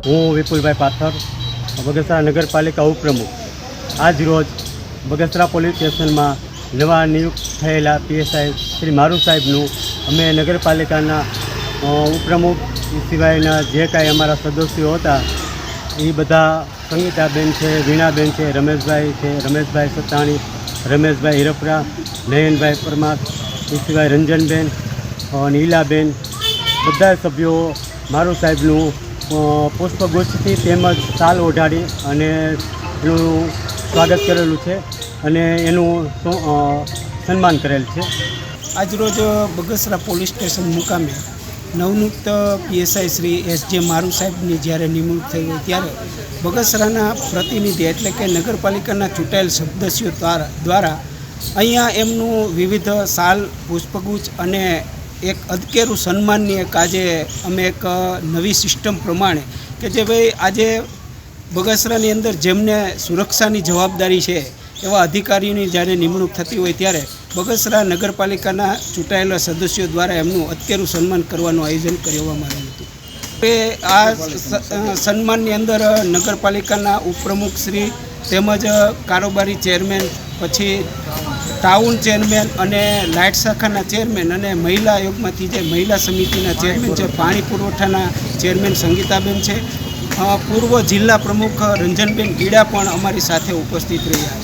હું વિપુલભાઈ પાથર, બગસરા નગરપાલિકા ઉપપ્રમુખ. આજ રોજ બગસરા પોલીસ સ્ટેશનમાં નવા નિયુક્ત થયેલા પીએસઆઈ શ્રી મારુ સાહેબનું અમે નગરપાલિકાના ઉપપ્રમુખ સિવાયના જે કાંઈ અમારા સદસ્યો હતા એ બધા સંગીતાબેન છે, વીણાબેન છે, રમેશભાઈ સત્તાણી, રમેશભાઈ હિરપરા, નયનભાઈ પરમાર, એ સિવાય રંજનબેન, નીલાબેન, બધા સભ્યો મારુ સાહેબનું પુષ્પગુચ્છથી તેમજ શાલ ઓઢાડી અને એનું સ્વાગત કરેલું છે અને એનું સન્માન કરેલ છે. આજરોજ બગસરા પોલીસ સ્ટેશન મુકામે નવનિયુક્ત પીએસઆઈ શ્રી એસ.જે. મારુ સાહેબની જ્યારે નિમણૂક થઈ હોય ત્યારે બગસરાના પ્રતિનિધિ એટલે કે નગરપાલિકાના ચૂંટાયેલ સદસ્યો દ્વારા અહીંયા એમનું વિવિધ શાલ, પુષ્પગુચ્છ અને એક અદકેરું સન્માનની એક આજે અમે એક નવી સિસ્ટમ પ્રમાણે કે જે ભાઈ આજે બગસરાની અંદર જેમને સુરક્ષાની જવાબદારી છે એવા અધિકારીઓની જ્યારે નિમણૂક થતી હોય ત્યારે બગસરા નગરપાલિકાના ચૂંટાયેલા સદસ્યો દ્વારા એમનું અદકેરું સન્માન કરવાનું આયોજન કરવામાં આવ્યું હતું. આ સન્માનની અંદર નગરપાલિકાના ઉપપ્રમુખ શ્રી તેમજ કારોબારી ચેરમેન, પછી ટાઉન ચેરમેન અને લાઇટ શાખાના ચેરમેન અને મહિલા આયોગમાંથી જે મહિલા સમિતિના ચેરમેન છે, પાણી પુરવઠાના ચેરમેન સંગીતાબેન છે, પૂર્વ જિલ્લા પ્રમુખ રંજનબેન ગીડા પણ અમારી સાથે ઉપસ્થિત રહ્યા.